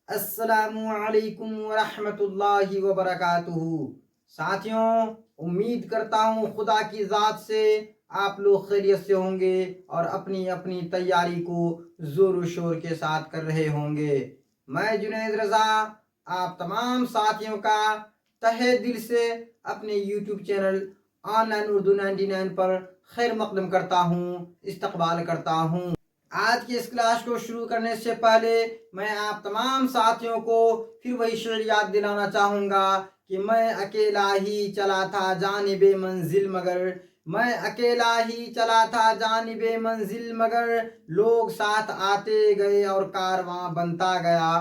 السلام علیکم ورحمۃ اللہ وبرکاتہ۔ ساتھیوں، امید کرتا ہوں خدا کی ذات سے آپ لوگ خیریت سے ہوں گے اور اپنی اپنی تیاری کو زور و شور کے ساتھ کر رہے ہوں گے۔ میں جنید رضا آپ تمام ساتھیوں کا تہہ دل سے اپنے YouTube channel on line Urdu 99 پر خیر مقدم کرتا ہوں، استقبال کرتا ہوں۔ آج کی اس کلاس کو شروع کرنے سے پہلے میں آپ تمام ساتھیوں کو پھر وہی شعر یاد دلانا چاہوں گا کہ میں اکیلا ہی چلا تھا جانب منزل مگر، میں اکیلا ہی چلا تھا جانب منزل مگر، لوگ ساتھ آتے گئے اور کارواں بنتا گیا،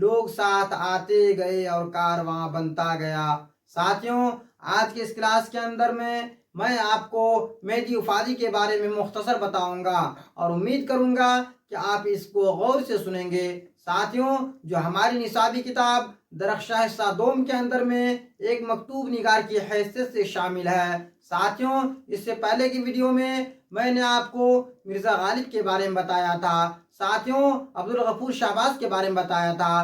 لوگ ساتھ آتے گئے اور کارواں بنتا گیا۔ ساتھیوں، آج کے اس کلاس کے اندر میں آپ کو مہدی وفادی کے بارے میں مختصر بتاؤں گا اور امید کروں گا کہ آپ اس کو غور سے سنیں گے۔ ساتھیوں، جو ہماری نصابی کتاب درخشاں حصہ دوم کے اندر میں ایک مکتوب نگار کی حیثیت سے شامل ہے۔ ساتھیوں، اس سے پہلے کی ویڈیو میں نے آپ کو مرزا غالب کے بارے میں بتایا تھا، ساتھیوں عبدالغفور شہباز کے بارے میں بتایا تھا،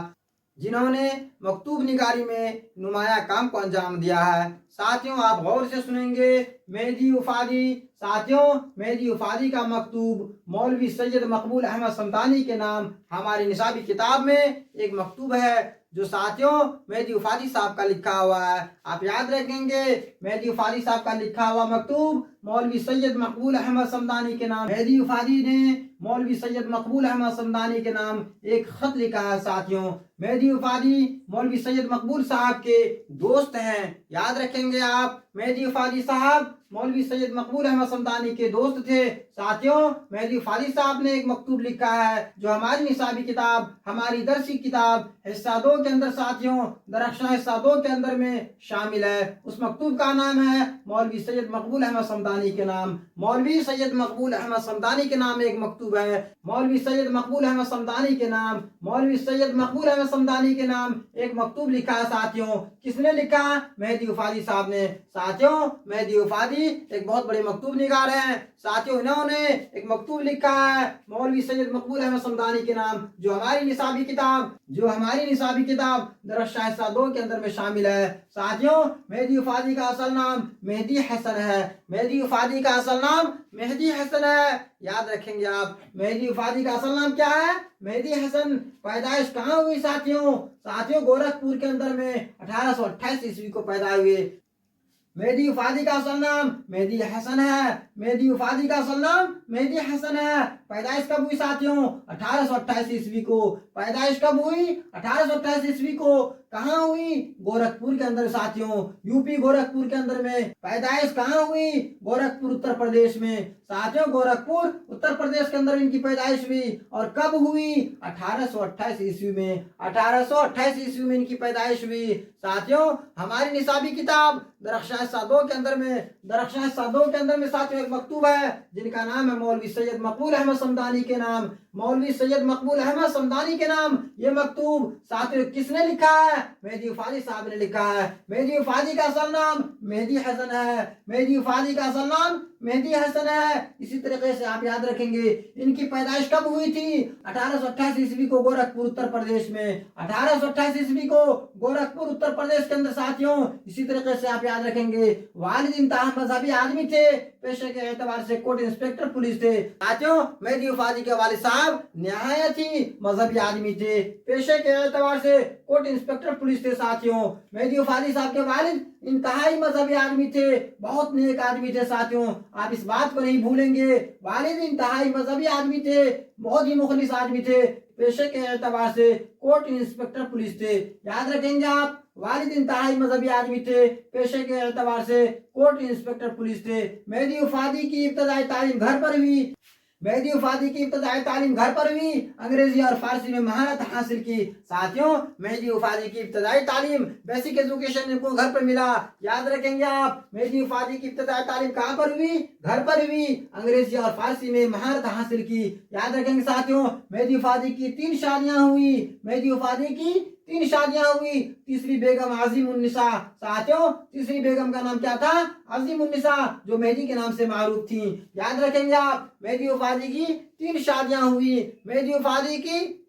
جنہوں نے مکتوب نگاری میں نمایاں کام کو انجام دیا ہے۔ ساتھیوں، آپ غور سے سنیں گے مہدی وفادی۔ ساتھیوں، مہدی وفادی کا مکتوب مولوی سید مقبول احمد صمدانی کے نام ہماری نصابی کتاب میں ایک مکتوب ہے جو ساتھیوں مہدی وفادی صاحب کا لکھا ہوا ہے۔ آپ یاد رکھیں گے مہدی وفادی صاحب کا لکھا ہوا مکتوب مولوی سید مقبول احمد صمدانی کے نام، مہدی وفادی نے مولوی سید مقبول احمد صمدانی کے نام ایک خط لکھا ہے۔ ساتھیوں، مہدی وفادی مولوی سید مقبول صاحب کے دوست ہیں، یاد رکھیں گے آپ، مہدی وفادی صاحب مولوی سید مقبول احمد صمدانی کے دوست تھے۔ ساتھیوں، مہدی وفادی صاحب نے ایک مکتوب لکھا ہے جو ہماری نصابی کتاب، ہماری درسی کتاب حصہ 2 کے اندر، ساتھیوں درخشاں حصہ 2 کے اندر میں شامل ہے۔ اس مکتوب کا نام ہے مولوی سید مقبول احمد صمدانی کے نام، مولوی سید مقبول احمد صمدانی کے نام ایک مکتوب ہے، مولوی سید مقبول احمد صمدانی کے نام، مولوی سید مقبول احمد صمدانی کے نام ایک مکتوب لکھا ہے۔ ساتھیوں، کس نے لکھا؟ مہدی وفادی صاحب نے۔ ساتھیوں، مہدی وفادی ایک بہت بڑے مکتوب نگار ہیں۔ ساتھیوں، انہوں نے ایک مکتوب لکھا ہے مولوی سید مقبول احمد صمدانی کے نام جو ہماری نصابی کتاب درخشاں حصہ 2 کے اندر میں شامل ہے۔ ساتھیوں، مہدی وفادی کا اصل نام مہدی حسن ہے، مہدی وفادی کا اصل نام مہدی حسن ہے، یاد رکھیں گے آپ، مہدی وفادی کا اصل نام کیا ہے؟ مہدی حسن۔ پیدائش کہاں ہوئی ساتھیوں گورکھپور کے اندر میں 1828 عیسوی کو پیدا ہوئے۔ مہدی وفادی کا اصل نام مہدی حسن ہے، مہدی وفادی کا اصل نام مہدی حسن ہے۔ پیدائش کب ہوئی ساتھیوں؟ 1828 عیسوی کو۔ پیدائش کب ہوئی؟ 1828 عیسوی کو۔ کہاں ہوئی؟ گورکھپور کے اندر۔ ساتھیوں، یو پی گورکھپور کے اندر میں پیدائش کہاں ہوئی؟ گورکھپور اتر پردیش میں۔ ساتھیوں، گورکھپور اتر پردیش کے اندر ان کی پیدائش ہوئی، اور کب ہوئی؟ 1828 عیسوی میں۔ 1828 عیسوی میں ان کی پیدائش ہوئی۔ ساتھیوں، ہماری نصابی کتاب درخشاں حصہ 2 کے اندر میں ساتھیوں ایک مکتوب ہے جن کا نام ہے مولوی سید مقبول احمد صمدانی کے نام، مولوی سید مقبول احمد صمدانی کے نام یہ مکتوب ساتھیوں کس نے لکھا ہے؟ مہدی وفادی صاحب نے لکھا ہے۔ مہدی وفادی کا اصل نام مہدی حسن ہے، مہدی وفادی کا اصل نام مہدی حسن ہے۔ اسی طریقے سے آپ یاد رکھیں گے ان کی پیدائش کب ہوئی تھی؟ 1828 عیسوی کو گورکھپور اتر پردیش میں۔ 1828 عیسوی کو گورکھپور اتر پردیش کے اندر۔ ساتھیوں، اسی طریقے سے آپ یاد رکھیں گے والد انتہا مذہبی آدمی تھے، پیشے کے اعتبار سے کوٹ انسپکٹر پولیس تھے۔ ساتھیوں، مہدی وفادی کے والد صاحب نہایت ہی مذہبی آدمی تھے، پیشے کے اعتبار سے کوٹ انسپکٹر پولیس تھے۔ ساتھیوں، مہدی وفادی صاحب کے والد انتہائی مذہبی آدمی تھے، بہت نیک آدمی تھے۔ ساتھیوں، آپ اس بات کو نہیں بھولیں گے، والد انتہائی مذہبی آدمی تھے، بہت ہی مخلص آدمی تھے، پیشے کے اعتبار سے کوٹ انسپکٹر پولیس تھے۔ یاد رکھیں گے آپ، والد انتہائی مذہبی آدمی تھے، پیشے کے اعتبار سے کوٹ انسپکٹر پولیس تھے۔ مہدی وفادی کی ابتدائی تعلیم گھر پر ہوئی، انگریزی اور فارسی میں مہارت حاصل کی۔ ساتھیوں، مہدی وفادی کی ابتدائی تعلیم بیسک ایجوکیشن ان کو گھر پر ملا۔ یاد رکھیں گے آپ، مہدی وفادی کی ابتدائی تعلیم کہاں پر ہوئی؟ گھر پر ہوئی، انگریزی اور فارسی میں مہارت حاصل کی۔ یاد رکھیں گے ساتھیوں، مہدی وفادی کی 3 شادیاں ہوئی، مہدی وفادی کی 3 شادیاں ہوئی۔ تیسری بیگم عظیم النساء۔ ساتھیوں، تیسری بیگم کا نام کیا تھا؟ عظیم النساء، جو مہدی کے نام سے معروف تھیں۔ یاد رکھیں گے آپ، مہدی وفادی کی 3 شادیاں ہوئی، مہدی وفادی کی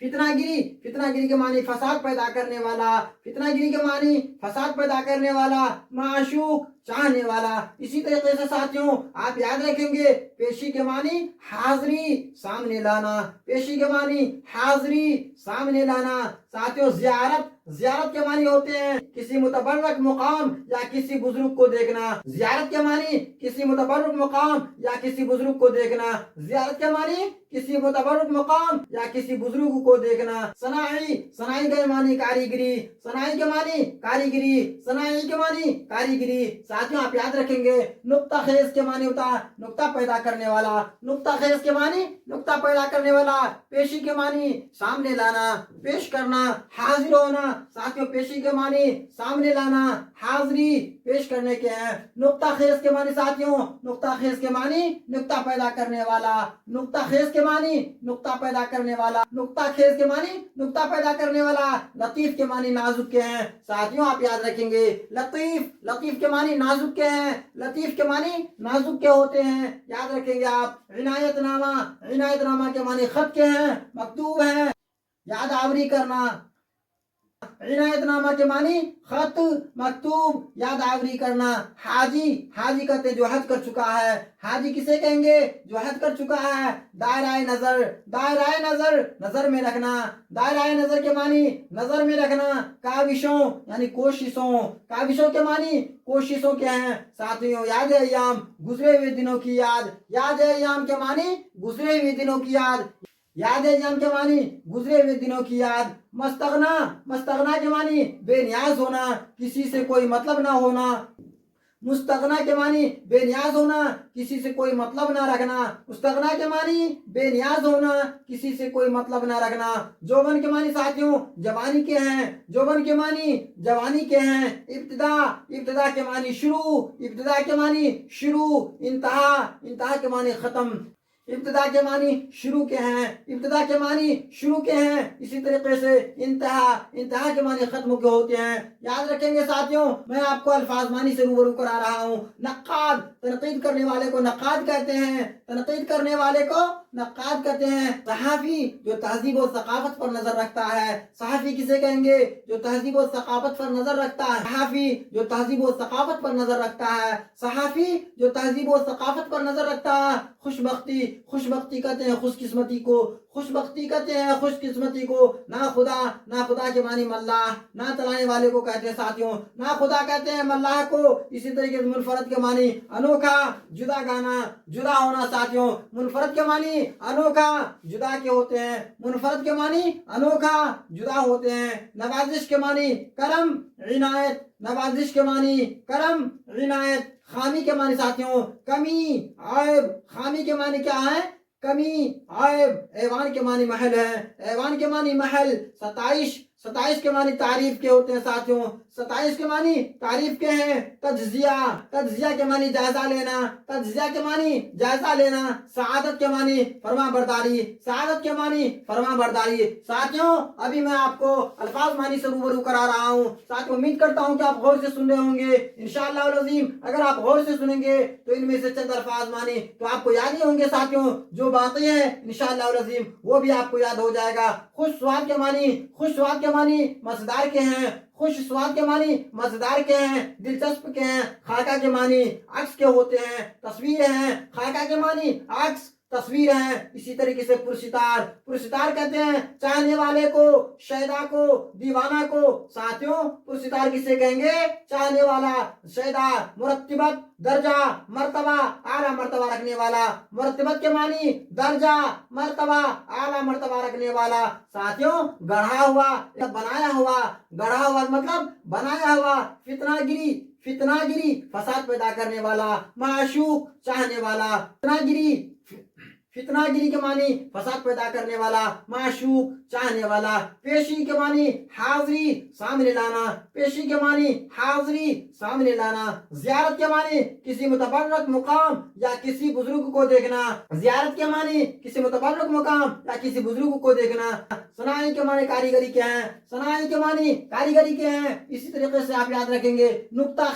فتنہ گری کے معنی فساد پیدا کرنے والا، فتنہ گری کے معنی فساد پیدا کرنے والا، معشوق چاہنے والا۔ اسی طریقے سے ساتھیوں آپ یاد رکھیں گے پیشی کے معنی حاضری سامنے لانا، پیشی کے معنی حاضری سامنے لانا۔ ساتھیوں زیارت کے معنی ہوتے ہیں کسی متبرک مقام یا کسی بزرگ کو دیکھنا، زیارت کے معنی کسی متبرک مقام یا کسی بزرگ کو دیکھنا، زیارت کے معنی کسی متبرک مقام یا کسی بزرگ کو دیکھنا۔ صناعی کے معنی کاریگری، صناعی کے معنی کاریگری، صناعی کے معنی کاریگری۔ ساتھیوں آپ یاد رکھیں گے نقطہ خیز کے معنی ہوتا ہے نقطہ پیدا کرنے والا، نقطہ خیز کے معنی نقطہ پیدا کرنے والا، پیشی کے معنی سامنے لانا، پیش کرنا، حاضر ہونا۔ ساتھیوں پیشی کے معنی سامنے لانا، حاضری پیش کرنے کے ہیں۔ نقطہ خیز کے معنی ساتھیوں نقطہ خیز کے معنی نقطہ پیدا کرنے والا، نقطہ خیز کے معنی نقطہ پیدا کرنے والا، نقطہ خیز کے معنی نقطہ پیدا کرنے والا۔ لطیف کے معنی نازک کے ہیں۔ ساتھیوں آپ یاد رکھیں گے لطیف کے معنی نازک کے ہیں، لطیف کے معنی نازک کے ہوتے ہیں، یاد رکھیں گے آپ۔ عنایت نامہ کے معنی خط کے ہیں، مکتوب ہیں، یاد آوری کرنا۔ عنایت نامہ کے معنی خط، مکتوب، یاد آوری کرنا۔ حاجی کہتے جو حج کر چکا ہے، حاجی کسے کہیں گے جو حج کر چکا ہے۔ دائرہ نظر نظر میں رکھنا، دائرہ نظر کے معنی نظر میں رکھنا۔ کاوشوں یعنی کاوشوں کے معنی کوششوں کے ہیں۔ ساتھیوں یاد ایام گزرے ہوئے دنوں کی یاد ایام کے معنی گزرے ہوئے دنوں کی یاد ایام کے معنی گزرے ہوئے دنوں کی یاد۔ مستغنا کے معنی بے نیاز ہونا، کسی سے کوئی مطلب نہ ہونا، مستغنا کے معنی بے نیاز ہونا، کسی سے کوئی مطلب نہ رکھنا، مستغنا کے معنی بے نیاز ہونا، کسی سے کوئی مطلب نہ رکھنا۔ جوبن کے معنی ساتھیوں جوانی کے ہیں، جوبن کے معنی جوانی کے ہیں۔ ابتدا کے معنی شروع، انتہا کے معنی ختم، ابتدا کے معنی شروع کے ہیں، اسی طریقے سے انتہا کے معنی ختم کے ہوتے ہیں۔ یاد رکھیں گے ساتھیوں میں آپ کو الفاظ معنی سے روبرو کرا رہا ہوں۔ نقاد تنقید کرنے والے کو نقاد کہتے ہیں، تنقید کرنے والے کو نقاد کہتے ہیں۔ صحافی جو تہذیب و ثقافت پر نظر رکھتا ہے، صحافی کسے کہیں گے جو تہذیب و ثقافت پر نظر رکھتا ہے، صحافی جو تہذیب و ثقافت پر نظر رکھتا ہے، صحافی جو تہذیب و ثقافت پر نظر رکھتا ہے۔ خوشبختی کہتے ہیں خوش قسمتی کو، نہ خدا کے معنی ملاح، نہ چلانے والے کو کہتے ہیں ساتھیوں، نہ خدا کہتے ہیں ملاح کو۔ اسی طریقے سے منفرد کے معنی انوکھا، جدا گانا، جدا ہونا ساتھیوں۔ منفرد کے معنی انوکھا، جدا کے ہوتے ہیں، منفرد کے معنی انوکھا، جدا ہوتے ہیں۔ نوازش کے معنی کرم، عنایت، نوازش کے معنی کرم، عنایت۔ خامی کے معنی ساتھیوں کمی، عیب، خامی کے معنی کیا ہے کمی، عیب۔ ایوان کے معنی محل ہے، ایوان کے معنی محل۔ ستائش کے معنی تعریف کے ہوتے ہیں ساتھیوں، ستائش کے معنی تعریف کے ہیں۔ تجزیہ کے معنی جائزہ لینا، تجزیہ کے معنی جائزہ لینا۔ سعادت کے معنی فرما برداری، سعادت کے معنی فرما برداری۔ ساتھیوں ابھی میں آپ کو الفاظ معنی سے روبرو کرا رہا ہوں۔ ساتھیوں امید کرتا ہوں کہ آپ غور سے سن رہے ہوں گے انشاءاللہ العظیم۔ اگر آپ غور سے سنیں گے تو ان میں سے چند الفاظ معنی تو آپ کو یاد ہی ہوں گے ساتھیوں، جو باقی ہے انشاءاللہ العظیم وہ بھی آپ کو یاد ہو جائے گا۔ خوش سواد کے معنی مزیدار کے ہیں، خوش سواد کے معنی مزیدار کے ہیں، دلچسپ کے ہیں۔ خاکہ کے معنی عکس کے ہوتے ہیں، تصویر ہیں، خاکہ کے معنی عکس، تصویر ہیں۔ اسی طریقے سے پرستار کہتے ہیں چاہنے والے کو، شیدا کو، دیوانہ کو۔ ساتھیوں پرستار کسے کہیں گے چاہنے والا، شیدا، مرتبت، درجہ، مرتبہ، اعلیٰ مرتبہ رکھنے والا۔ مرتبت کے معنی درجہ، مرتبہ، اعلیٰ مرتبہ رکھنے والا۔ ساتھیوں گڑھا ہوا، بنایا ہوا، گڑھا ہوا مطلب بنایا ہوا۔ فتنہ گری فساد پیدا کرنے والا، معشوق چاہنے والا۔ فتنہ گری کے معنی فساد پیدا کرنے والا، معشوق چاہنے والا۔ پیشی کے معنی حاضری سامنے لانا، پیشی کے معنی حاضری سامنے لانا۔ زیارت کے معنی کسی متبرک مقام یا کسی بزرگ کو دیکھنا، زیارت کے معنی کسی متبرک مقام یا کسی بزرگ کو دیکھنا۔ صناعی کے معنی کاریگری کے ہیں، صناعی کے معنی کاریگری کے ہیں۔ اسی طریقے سے آپ یاد رکھیں گے نقطہ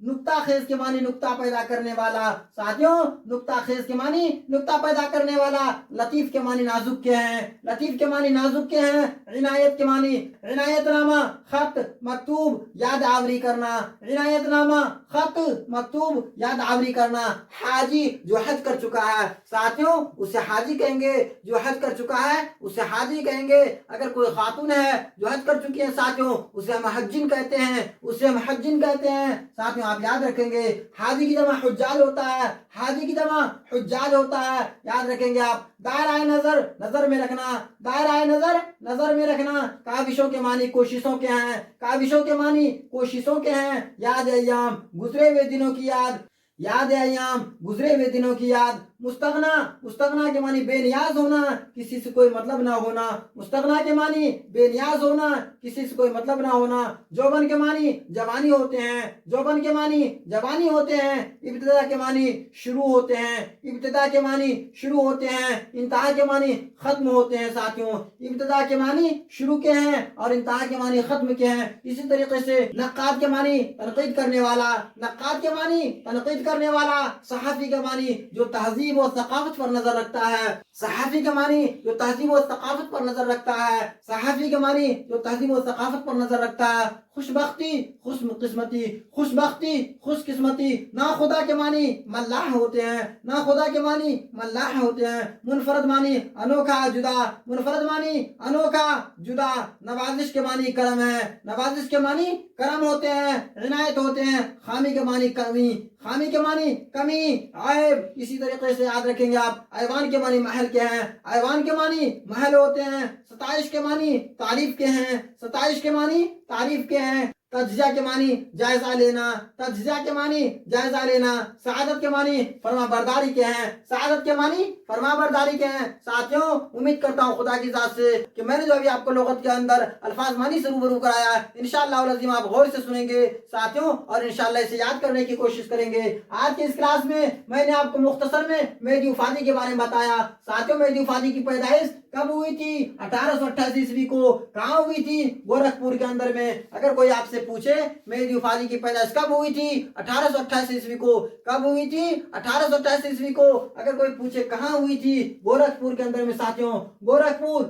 نقطہ خیز کے معنی نقطہ پیدا کرنے والا۔ ساتھیوں نقطہ خیز کے معنی نقطہ پیدا کرنے والا۔ لطیف کے معنی نازک کے ہیں، لطیف کے معنی نازک کے ہیں۔ عنایت کے معنی عنایت نامہ خط مکتوب یاد آوری کرنا، عنایت نامہ خط مکتوب یاد آوری کرنا۔ حاجی جو حج کر چکا ہے، ساتھیوں اسے حاجی کہیں گے، جو حج کر چکا ہے اسے حاجی کہیں گے۔ اگر کوئی خاتون ہے جو حج کر چکی ہے ساتھیوں، اسے ہم حجن کہتے ہیں، اسے ہم حجن کہتے ہیں۔ ساتھیوں آپ یاد رکھیں گے حاجی کی جمع حجاج ہوتا ہے، حاجی کی جمع حجاج ہوتا ہے، یاد رکھیں گے آپ۔ دائرہ نظر نظر میں رکھنا، دائرہ نظر نظر میں رکھنا۔ کاوشوں کے معنی کوششوں کے ہیں، کاوشوں کے معنی کوششوں کے ہیں۔ یاد ایام گزرے ہوئے دنوں کی یاد، یاد ایام گزرے ہوئے دنوں کی یاد۔ مستغنا مستغنا کے معنی بے نیاز ہونا، کسی سے کوئی مطلب نہ ہونا، مستغنا کے معنی بے نیاز ہونا، کسی سے کوئی مطلب نہ ہونا۔ جوبن کے معنی جوانی ہوتے ہیں، جوبن کے معنی جوانی ہوتے ہیں۔ ابتدا کے معنی شروع ہوتے ہیں، ابتدا کے معنی شروع ہوتے ہیں۔ انتہا کے معنی ختم ہوتے ہیں۔ ساتھیوں ابتدا کے معنی شروع کے ہیں اور انتہا کے معنی ختم کے ہیں۔ اسی طریقے سے نقاد کے معنی تنقید کرنے والا، نقاد کے معنی تنقید کرنے والا۔ صحافی کے معنی جو تہذیب و ثقافت پر نظر رکھتا ہے، صحافی کے معنی جو تہذیب و ثقافت پر نظر رکھتا ہے، صحافی کے معنی جو تہذیب و ثقافت پر نظر رکھتا ہے۔ خوش بختی خوش قسمتی، خوش بختی خوش قسمتی۔ ناخدا کے معنی ملاح ہوتے ہیں، ناخدا کے معنی ملاح ہوتے ہیں۔ منفرد معنی انوکھا جدا، منفرد معنی انوکھا جدا۔ نوازش کے معنی کرم ہے، نوازش کے معنی کرم ہوتے ہیں، عنایت ہوتے ہیں۔ خامی کے معنی کمی، خامی کے معنی کمی، عیب۔ اسی طریقے سے یاد رکھیں گے آپ ایوان کے معنی محل کے ہیں، ایوان کے معنی محل ہوتے ہیں۔ ستائش کے معنی تعریف کے ہیں، ستائش کے معنی تعریف کے ہیں۔ تجزیہ کے معنی جائزہ لینا، تجزیہ کے معنی جائزہ لینا۔ سعادت کے معنی فرما برداری کے ہیں، سعادت کے معنی فرما برداری کے ہیں۔ ساتھیوں امید کرتا ہوں خدا کی ذات سے کہ میں نے جو ابھی آپ کو لغت کے اندر الفاظ معنی سے روبرو کرایا ہے، انشاءاللہ العظیم آپ غور سے سنیں گے ساتھیوں، اور انشاءاللہ اسے یاد کرنے کی کوشش کریں گے۔ آج کی اس کلاس میں میں نے آپ کو مختصر میں مہدی وفادی کے بارے میں بتایا۔ ساتھیوں مہدی وفادی کی پیدائش کب ہوئی تھی؟ 1888 عیسوی کو۔ کہاں ہوئی تھی؟ گورکھپور کے اندر میں۔ اگر کوئی آپ سے پوچھے مہدی وفادی کی پیدائش کب ہوئی تھی؟ 1888 عیسوی کو۔ کب ہوئی تھی؟ 1888 عیسوی کو۔ اگر کوئی پوچھے کہاں ہوئی تھی؟ گورکھپور کے اندر میں۔ ساتھیوں گورکھپور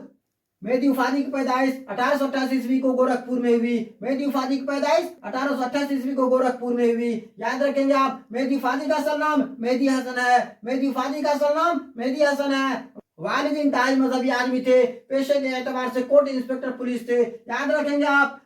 مہدی وفادی کی پیدائش 1888 عیسوی کو گورکھپور میں ہوئی۔ مہدی وفادی کی پیدائش 1888 عیسوی کو گورکھپور میں ہوئی۔ یاد رکھیں گے آپ مہدی وفادی کا اصل نام مہدی حسن ہے، مہدی وفادی کا اصل نام مہدی حسن ہے۔ والد انتہائی مذہبی آدمی تھے، پیشے کے اعتبار سے کوٹ انسپکٹر پولیس تھے۔ یاد رکھیں گے آپ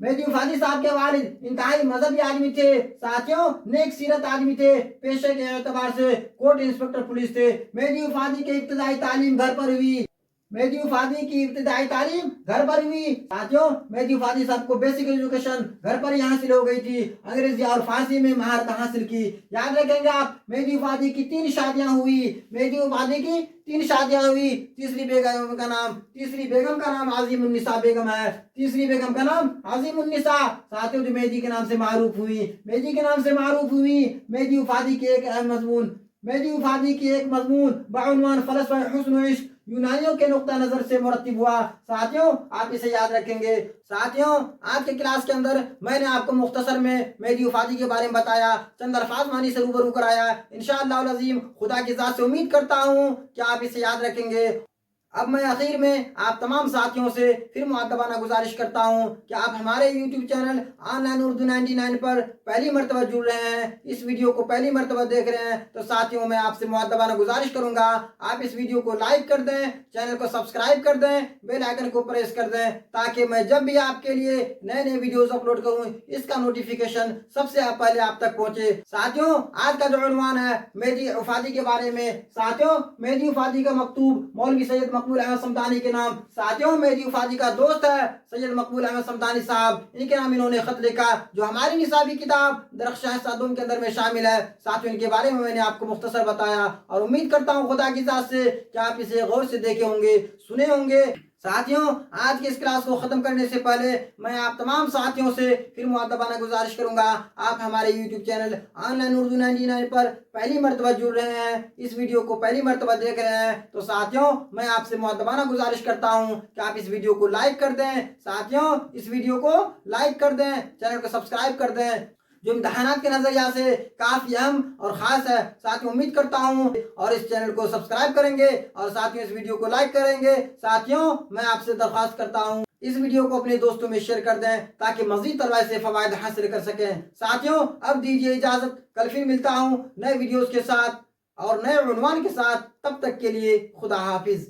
مہدی وفادی صاحب کے والد انتہائی مذہبی آدمی تھے، ساتھیوں نیک سیرت آدمی تھے، پیشے کے اعتبار سے کوٹ انسپکٹر پولیس تھے۔ مہدی وفادی کی ابتدائی تعلیم گھر پر ہوئی، مہدی وفادی کی ابتدائی تعلیم گھر پر ہوئی۔ ساتھیوں مہدی وفادی صاحب کو بیسک ایجوکیشن گھر پر ہی حاصل ہو گئی تھی، انگریزی اور فارسی میں مہارت حاصل کی۔ یاد رکھیں گے آپ مہدی وفادی کی 3 شادیاں ہوئی، مہدی وفادی کی 3 شادیاں ہوئی۔ تیسری بیگم کا نام عظیم النساء بیگم ہے، تیسری بیگم کا نام عظیم النساء۔ ساتھیوں جو مہدی کے نام سے معروف ہوئی، مہدی کے نام سے معروف ہوئی۔ مہدی وفادی کی ایک اہم مضمون، مہدی وفادی کی ایک مضمون بعنوان فلسفہ حسن و عشق یونانیوں کے نقطہ نظر سے مرتب ہوا۔ ساتھیوں آپ اسے یاد رکھیں گے۔ ساتھیوں آج کے کلاس کے اندر میں نے آپ کو مختصر میں مہدی وفادی کے بارے میں بتایا، چند الفاظ معنی سے روبرو کرایا۔ انشاءاللہ العظیم خدا کی ذات سے امید کرتا ہوں کہ آپ اسے یاد رکھیں گے۔ اب میں آخر میں آپ تمام ساتھیوں سے پھر مؤدبانہ گزارش کرتا ہوں کہ آپ ہمارے YouTube channel on line Urdu 99 پر پہلی مرتبہ جڑ رہے ہیں، اس ویڈیو کو پہلی مرتبہ دیکھ رہے ہیں، تو ساتھیوں میں آپ سے مؤدبانہ گزارش کروں گا آپ اس ویڈیو کو لائک کر دیں، چینل کو سبسکرائب کر دیں، بیل آئیکن کو پریس کر دیں، تاکہ میں جب بھی آپ کے لیے نئے ویڈیوز اپلوڈ کروں اس کا نوٹیفیکیشن سب سے پہلے آپ تک پہنچے۔ ساتھیوں آج کا جو عنوان ہے مہدی وفادی کے بارے میں، ساتھیوں مہدی وفادی کا مکتوب مولوی سید مقبول احمد صمدانی کے نام۔ ساتھیوں مہدی وفادی کا دوست ہے سید مقبول احمد صمدانی صاحب، ان کے نام انہوں نے خط لکھا جو ہماری نصابی کتاب درخشاں صادم کے اندر میں شامل ہے۔ ساتھیوں ان کے بارے میں نے آپ کو مختصر بتایا، اور امید کرتا ہوں خدا کی ذات سے کہ آپ اسے غور سے دیکھے ہوں گے، سنے ہوں گے۔ ساتھیوں آج کی اس کلاس کو ختم کرنے سے پہلے میں آپ تمام ساتھیوں سے پھر مؤدبانہ گزارش کروں گا، آپ ہمارے YouTube channel on line Urdu 99 پر پہلی مرتبہ جڑ رہے ہیں، اس ویڈیو کو پہلی مرتبہ دیکھ رہے ہیں، تو ساتھیوں میں آپ سے مؤدبانہ گزارش کرتا ہوں کہ آپ اس ویڈیو کو لائک کر دیں۔ ساتھیوں اس ویڈیو کو لائک کر دیں، چینل کو سبسکرائب کر دیں۔ جو امتحانات کے نظریہ سے کافی اہم اور خاص ہے۔ ساتھیوں امید کرتا ہوں اور اس چینل کو سبسکرائب کریں گے اور ساتھیوں اس ویڈیو کو لائک کریں گے۔ ساتھیوں میں آپ سے درخواست کرتا ہوں اس ویڈیو کو اپنے دوستوں میں شیئر کر دیں تاکہ مزید طلبہ سے فوائد حاصل کر سکیں۔ ساتھیوں اب دیجیے اجازت، کل پھر ملتا ہوں نئے ویڈیوز کے ساتھ اور نئے عنوان کے ساتھ، تب تک کے لیے خدا حافظ۔